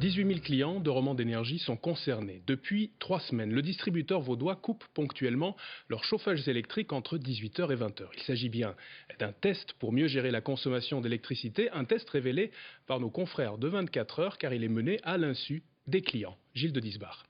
18 000 clients de Romande Énergie sont concernés. Depuis 3 semaines, le distributeur vaudois coupe ponctuellement leur chauffage électrique entre 18h et 20h. Il s'agit bien d'un test pour mieux gérer la consommation d'électricité, un test révélé par nos confrères de 24 heures car il est mené à l'insu des clients. Gilles de Disbar.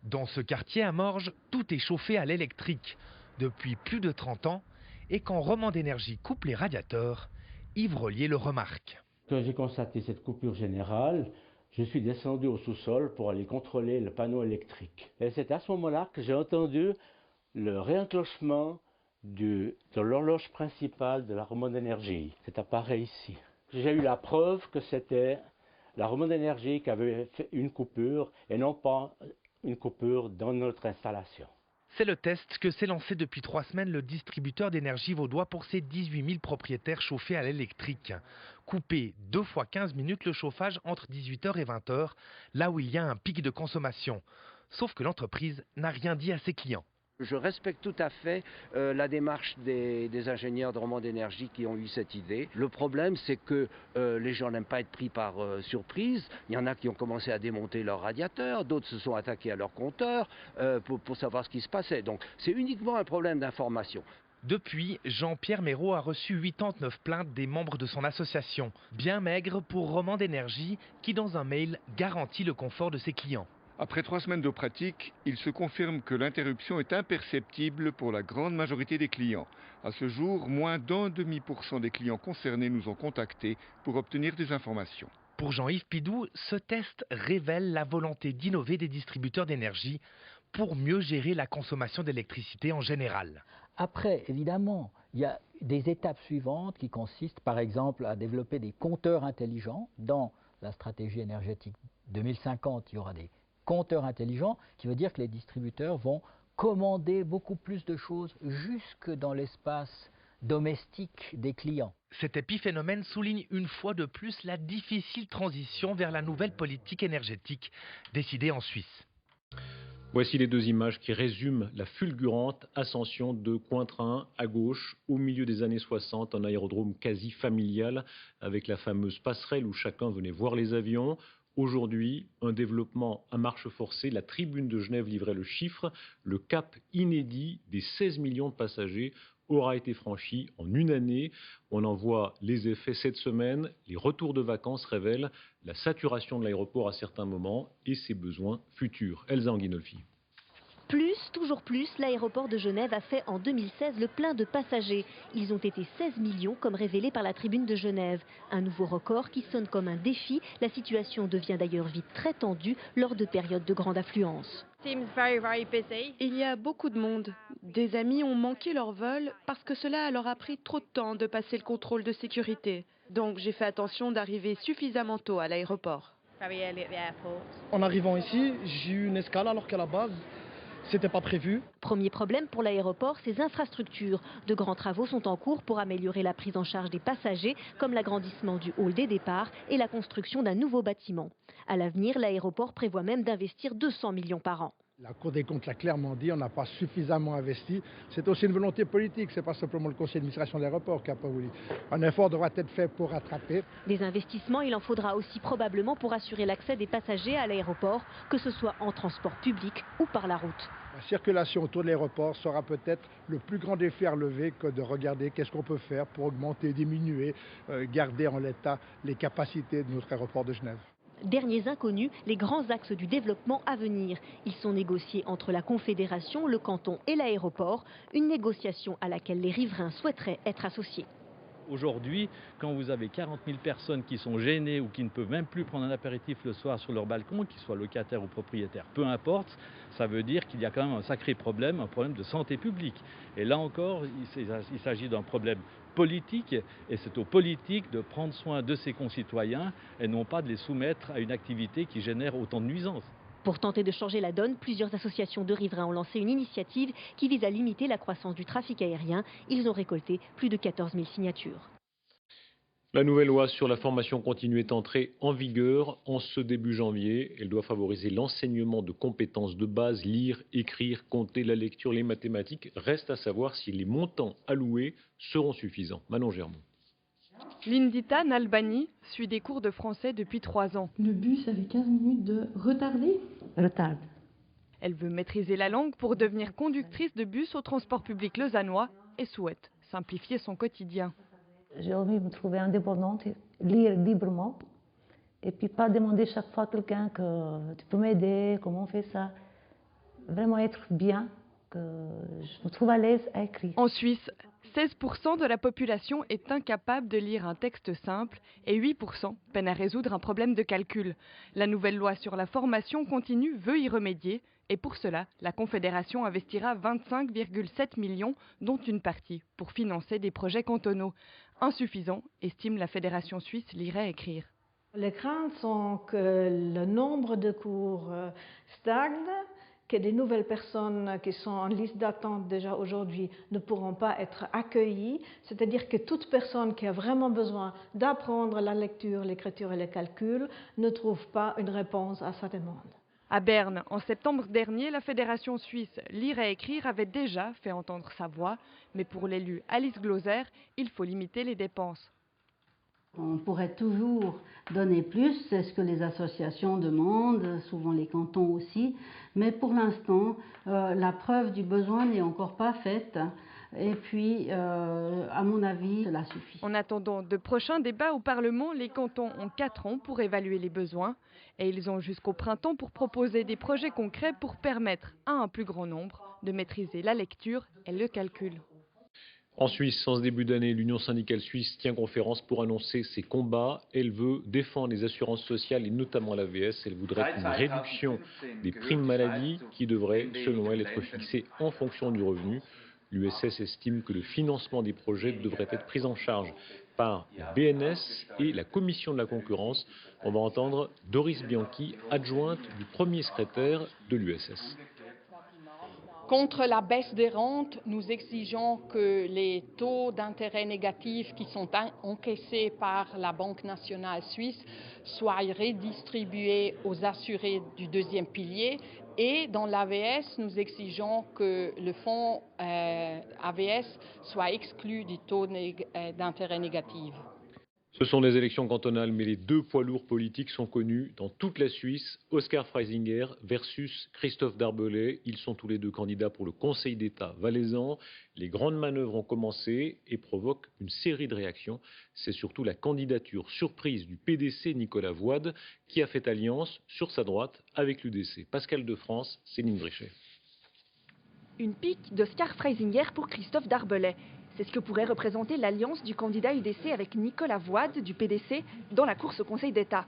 Dans ce quartier à Morges, tout est chauffé à l'électrique depuis plus de 30 ans et quand Romande Énergie coupe les radiateurs, Yves Rollier le remarque. Quand j'ai constaté cette coupure générale, je suis descendu au sous-sol pour aller contrôler le panneau électrique. Et c'est à ce moment-là que j'ai entendu le réenclenchement de l'horloge principale de la Romande Énergie, cet appareil ici. J'ai eu la preuve que c'était la Romande Énergie qui avait fait une coupure et non pas une coupure dans notre installation. C'est le test que s'est lancé depuis 3 semaines le distributeur d'énergie vaudois pour ses 18 000 propriétaires chauffés à l'électrique. Couper 2 fois 15 minutes le chauffage entre 18h et 20h, là où il y a un pic de consommation. Sauf que l'entreprise n'a rien dit à ses clients. Je respecte tout à fait la démarche des ingénieurs de Romande Énergie qui ont eu cette idée. Le problème, c'est que les gens n'aiment pas être pris par surprise. Il y en a qui ont commencé à démonter leurs radiateurs, d'autres se sont attaqués à leur compteur pour savoir ce qui se passait. Donc c'est uniquement un problème d'information. Depuis, Jean-Pierre Méraud a reçu 89 plaintes des membres de son association. Bien maigre pour Romande Énergie qui, dans un mail, garantit le confort de ses clients. Après 3 semaines de pratique, il se confirme que l'interruption est imperceptible pour la grande majorité des clients. À ce jour, moins d'1,5% des clients concernés nous ont contactés pour obtenir des informations. Pour Jean-Yves Pidou, ce test révèle la volonté d'innover des distributeurs d'énergie pour mieux gérer la consommation d'électricité en général. Après, évidemment, il y a des étapes suivantes qui consistent par exemple à développer des compteurs intelligents. Dans la stratégie énergétique 2050, il y aura des compteurs intelligents, qui veut dire que les distributeurs vont commander beaucoup plus de choses jusque dans l'espace domestique des clients. Cet épiphénomène souligne une fois de plus la difficile transition vers la nouvelle politique énergétique décidée en Suisse. Voici les 2 images qui résument la fulgurante ascension de Cointrin à gauche au milieu des années 60, un aérodrome quasi familial avec la fameuse passerelle où chacun venait voir les avions. Aujourd'hui, un développement à marche forcée. La Tribune de Genève livrait le chiffre. Le cap inédit des 16 millions de passagers aura été franchi en une année. On en voit les effets cette semaine. Les retours de vacances révèlent la saturation de l'aéroport à certains moments et ses besoins futurs. Elsa Anguinolfi. Toujours plus, l'aéroport de Genève a fait en 2016 le plein de passagers. Ils ont été 16 millions comme révélé par la Tribune de Genève. Un nouveau record qui sonne comme un défi. La situation devient d'ailleurs vite très tendue lors de périodes de grande affluence. Il y a beaucoup de monde. Des amis ont manqué leur vol parce que cela leur a pris trop de temps de passer le contrôle de sécurité. Donc j'ai fait attention d'arriver suffisamment tôt à l'aéroport. En arrivant ici, j'ai eu une escale alors qu'à la base, c'était pas prévu. Premier problème pour l'aéroport, ses infrastructures. De grands travaux sont en cours pour améliorer la prise en charge des passagers, comme l'agrandissement du hall des départs et la construction d'un nouveau bâtiment. À l'avenir, l'aéroport prévoit même d'investir 200 millions par an. La Cour des comptes l'a clairement dit, on n'a pas suffisamment investi. C'est aussi une volonté politique, c'est pas simplement le conseil d'administration de l'aéroport qui n'a pas voulu. Un effort devra être fait pour rattraper. Des investissements, il en faudra aussi probablement pour assurer l'accès des passagers à l'aéroport, que ce soit en transport public ou par la route. La circulation autour de l'aéroport sera peut-être le plus grand défi à relever que de regarder qu'est-ce qu'on peut faire pour augmenter, diminuer, garder en l'état les capacités de notre aéroport de Genève. Derniers inconnus, les grands axes du développement à venir. Ils sont négociés entre la Confédération, le canton et l'aéroport, une négociation à laquelle les riverains souhaiteraient être associés. Aujourd'hui, quand vous avez 40 000 personnes qui sont gênées ou qui ne peuvent même plus prendre un apéritif le soir sur leur balcon, qu'ils soient locataires ou propriétaires, peu importe, ça veut dire qu'il y a quand même un sacré problème, un problème de santé publique. Et là encore, il s'agit d'un problème politique, et c'est aux politiques de prendre soin de ses concitoyens et non pas de les soumettre à une activité qui génère autant de nuisances. Pour tenter de changer la donne, plusieurs associations de riverains ont lancé une initiative qui vise à limiter la croissance du trafic aérien. Ils ont récolté plus de 14 000 signatures. La nouvelle loi sur la formation continue est entrée en vigueur en ce début janvier. Elle doit favoriser l'enseignement de compétences de base, lire, écrire, compter, la lecture, les mathématiques. Reste à savoir si les montants alloués seront suffisants. Manon Germont. Lindita Nalbani suit des cours de français depuis 3 ans. Le bus avait 15 minutes de retardé. Retard. Elle veut maîtriser la langue pour devenir conductrice de bus au transport public lausannois et souhaite simplifier son quotidien. J'ai envie de me trouver indépendante, lire librement et puis pas demander chaque fois à quelqu'un que tu peux m'aider, comment on fait ça. Vraiment être bien, que je me trouve à l'aise à écrire. En Suisse, 16% de la population est incapable de lire un texte simple et 8% peinent à résoudre un problème de calcul. La nouvelle loi sur la formation continue veut y remédier et pour cela, la Confédération investira 25,7 millions, dont une partie pour financer des projets cantonaux. Insuffisant, estime la Fédération suisse Lire et Écrire. Les craintes sont que le nombre de cours stagne, que des nouvelles personnes qui sont en liste d'attente déjà aujourd'hui ne pourront pas être accueillies, c'est-à-dire que toute personne qui a vraiment besoin d'apprendre la lecture, l'écriture et le calcul ne trouve pas une réponse à sa demande. À Berne, en septembre dernier, la Fédération suisse Lire et Écrire avait déjà fait entendre sa voix, mais pour l'élu Alice Glauser, il faut limiter les dépenses. On pourrait toujours donner plus, c'est ce que les associations demandent, souvent les cantons aussi, mais pour l'instant, la preuve du besoin n'est encore pas faite. Et puis, à mon avis, cela suffit. En attendant de prochains débats au Parlement, les cantons ont 4 ans pour évaluer les besoins et ils ont jusqu'au printemps pour proposer des projets concrets pour permettre à un plus grand nombre de maîtriser la lecture et le calcul. En Suisse, en ce début d'année, l'Union syndicale suisse tient conférence pour annoncer ses combats. Elle veut défendre les assurances sociales et notamment l'AVS. Elle voudrait une réduction des primes maladie qui devrait, selon elle, être fixée en fonction du revenu. L'USS estime que le financement des projets devrait être pris en charge par BNS et la Commission de la concurrence. On va entendre Doris Bianchi, adjointe du premier secrétaire de l'USS. Contre la baisse des rentes, nous exigeons que les taux d'intérêt négatifs qui sont encaissés par la Banque nationale suisse soient redistribués aux assurés du deuxième pilier. Et dans l'AVS, nous exigeons que le fonds AVS soit exclu du taux d'intérêt négatif. Ce sont des élections cantonales, mais les deux poids lourds politiques sont connus dans toute la Suisse. Oskar Freisinger versus Christophe Darbellet. Ils sont tous les deux candidats pour le Conseil d'État valaisan. Les grandes manœuvres ont commencé et provoquent une série de réactions. C'est surtout la candidature surprise du PDC Nicolas Voide qui a fait alliance sur sa droite avec l'UDC. Pascal de France, Céline Brichet. Une pique d'Oskar Freisinger pour Christophe Darbellet. C'est ce que pourrait représenter l'alliance du candidat UDC avec Nicolas Voide du PDC dans la course au Conseil d'État.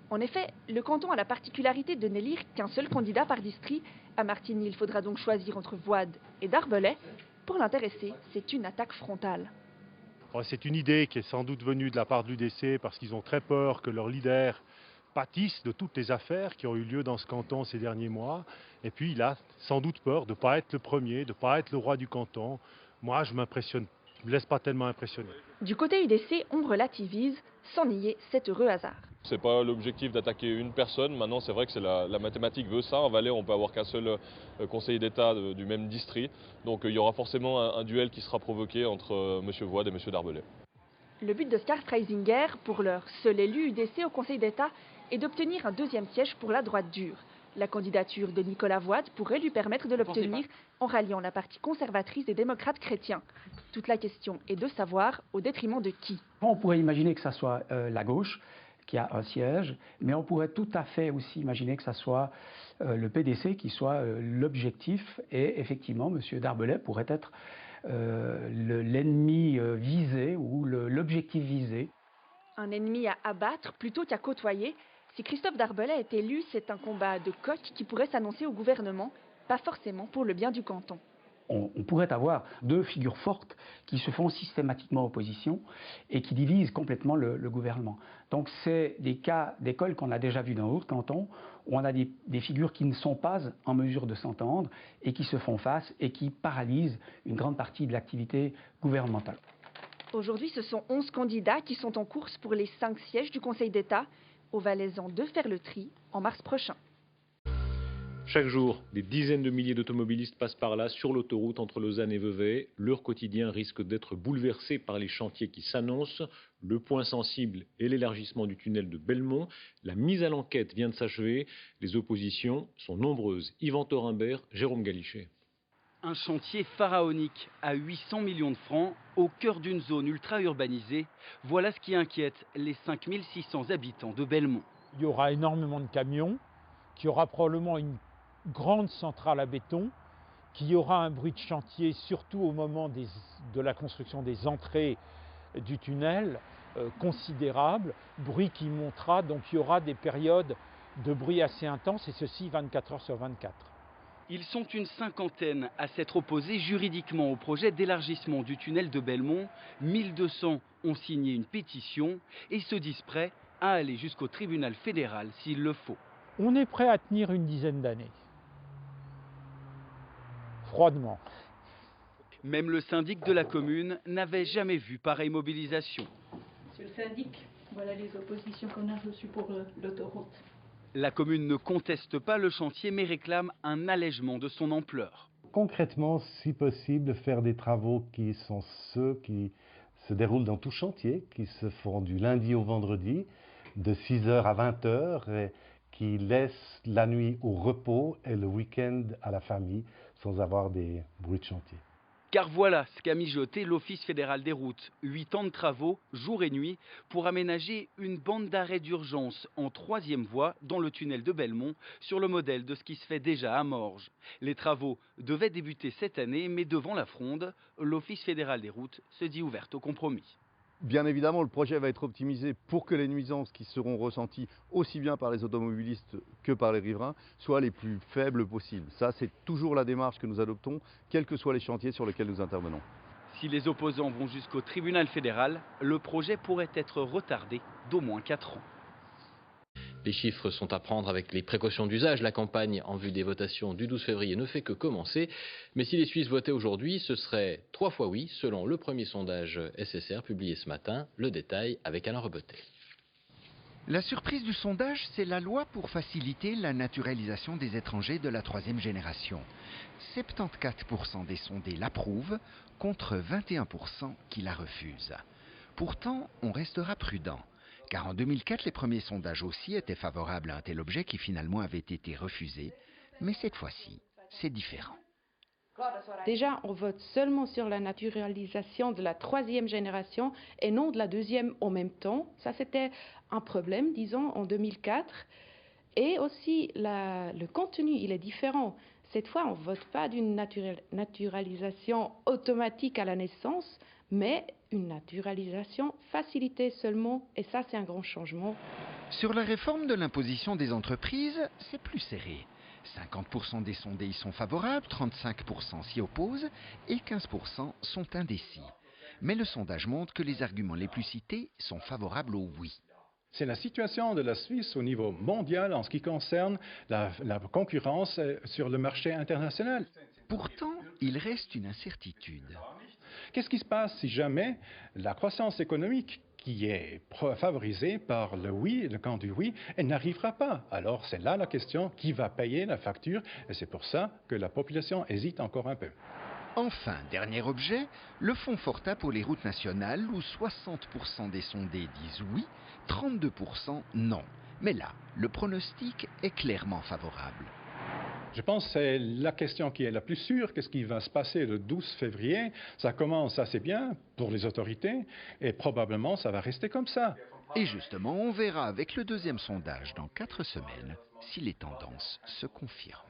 En effet, le canton a la particularité de n'élire qu'un seul candidat par district. À Martigny, il faudra donc choisir entre Voide et Darbellet. Pour l'intéressé, c'est une attaque frontale. C'est une idée qui est sans doute venue de la part de l'UDC parce qu'ils ont très peur que leur leader pâtisse de toutes les affaires qui ont eu lieu dans ce canton ces derniers mois. Et puis il a sans doute peur de ne pas être le premier, de ne pas être le roi du canton. Moi, je ne me laisse pas tellement impressionner. Du côté UDC, on relativise, sans nier cet heureux hasard. Ce n'est pas l'objectif d'attaquer une personne. Maintenant, c'est vrai que la mathématique veut ça. En Valais, on peut avoir qu'un seul conseiller d'État du même district. Donc il y aura forcément un duel qui sera provoqué entre M. Voide et M. Darbellet. Le but d'Oskar Freisinger, pour leur seul élu UDC au Conseil d'État, est d'obtenir un deuxième siège pour la droite dure. La candidature de Nicolas Voide pourrait lui permettre de l'obtenir en ralliant la partie conservatrice des démocrates chrétiens. Toute la question est de savoir au détriment de qui. On pourrait imaginer que ça soit la gauche qui a un siège, mais on pourrait tout à fait aussi imaginer que ça soit le PDC qui soit l'objectif et effectivement M. Darbellet pourrait être l'ennemi visé ou l'objectif visé. Un ennemi à abattre plutôt qu'à côtoyer. Si Christophe Darbellet est élu, c'est un combat de coq qui pourrait s'annoncer au gouvernement, pas forcément pour le bien du canton. On pourrait avoir deux figures fortes qui se font systématiquement opposition et qui divisent complètement le gouvernement. Donc c'est des cas d'école qu'on a déjà vus dans d'autres cantons, où on a des figures qui ne sont pas en mesure de s'entendre et qui se font face et qui paralysent une grande partie de l'activité gouvernementale. Aujourd'hui, ce sont 11 candidats qui sont en course pour les 5 sièges du Conseil d'État. Aux Valaisans de faire le tri en mars prochain. Chaque jour, des dizaines de milliers d'automobilistes passent par là sur l'autoroute entre Lausanne et Vevey. Leur quotidien risque d'être bouleversé par les chantiers qui s'annoncent. Le point sensible est l'élargissement du tunnel de Belmont. La mise à l'enquête vient de s'achever. Les oppositions sont nombreuses. Yvan Thorimbert, Jérôme Galichet. Un chantier pharaonique à 800 millions de francs au cœur d'une zone ultra-urbanisée. Voilà ce qui inquiète les 5600 habitants de Belmont. Il y aura énormément de camions, qu'il y aura probablement une grande centrale à béton, qu'il y aura un bruit de chantier surtout au moment de la construction des entrées du tunnel considérable, bruit qui montera, donc il y aura des périodes de bruit assez intenses et ceci 24 heures sur 24. Ils sont une cinquantaine à s'être opposés juridiquement au projet d'élargissement du tunnel de Belmont. 1200 ont signé une pétition et se disent prêts à aller jusqu'au tribunal fédéral s'il le faut. On est prêt à tenir une dizaine d'années. Froidement. Même le syndic de la commune n'avait jamais vu pareille mobilisation. Monsieur le syndic, voilà les oppositions qu'on a reçues pour l'autoroute. La commune ne conteste pas le chantier mais réclame un allègement de son ampleur. Concrètement, si possible, faire des travaux qui sont ceux qui se déroulent dans tout chantier, qui se font du lundi au vendredi, de 6h à 20h, et qui laissent la nuit au repos et le week-end à la famille, sans avoir des bruits de chantier. Car voilà ce qu'a mijoté l'Office fédéral des routes. 8 ans de travaux, jour et nuit, pour aménager une bande d'arrêt d'urgence en 3e voie dans le tunnel de Belmont, sur le modèle de ce qui se fait déjà à Morges. Les travaux devaient débuter cette année, mais devant la fronde, l'Office fédéral des routes se dit ouvert au compromis. Bien évidemment, le projet va être optimisé pour que les nuisances qui seront ressenties aussi bien par les automobilistes que par les riverains soient les plus faibles possibles. Ça, c'est toujours la démarche que nous adoptons, quels que soient les chantiers sur lesquels nous intervenons. Si les opposants vont jusqu'au tribunal fédéral, le projet pourrait être retardé d'au moins 4 ans. Les chiffres sont à prendre avec les précautions d'usage. La campagne en vue des votations du 12 février ne fait que commencer. Mais si les Suisses votaient aujourd'hui, ce serait 3 fois oui, selon le premier sondage SSR publié ce matin. Le détail avec Alain Rebotet. La surprise du sondage, c'est la loi pour faciliter la naturalisation des étrangers de la 3e génération. 74% des sondés l'approuvent, contre 21% qui la refusent. Pourtant, on restera prudent. Car en 2004, les premiers sondages aussi étaient favorables à un tel objet qui finalement avait été refusé. Mais cette fois-ci, c'est différent. Déjà, on vote seulement sur la naturalisation de la 3e génération et non de la 2e en même temps. Ça, c'était un problème, disons, en 2004. Et aussi, le contenu, il est différent. Cette fois, on ne vote pas d'une naturalisation automatique à la naissance, mais une naturalisation facilitée seulement, et ça c'est un grand changement. Sur la réforme de l'imposition des entreprises, c'est plus serré. 50% des sondés y sont favorables, 35% s'y opposent et 15% sont indécis. Mais le sondage montre que les arguments les plus cités sont favorables au oui. C'est la situation de la Suisse au niveau mondial en ce qui concerne la concurrence sur le marché international. Pourtant, il reste une incertitude. Qu'est-ce qui se passe si jamais la croissance économique qui est favorisée par le oui, le camp du oui, elle n'arrivera pas? Alors c'est là la question, qui va payer la facture? Et c'est pour ça que la population hésite encore un peu. Enfin, dernier objet, le fonds Forta pour les routes nationales où 60% des sondés disent oui, 32% non. Mais là, le pronostic est clairement favorable. Je pense que c'est la question qui est la plus sûre. Qu'est-ce qui va se passer le 12 février? Ça commence assez bien pour les autorités et probablement ça va rester comme ça. Et justement, on verra avec le deuxième sondage dans 4 semaines si les tendances se confirment.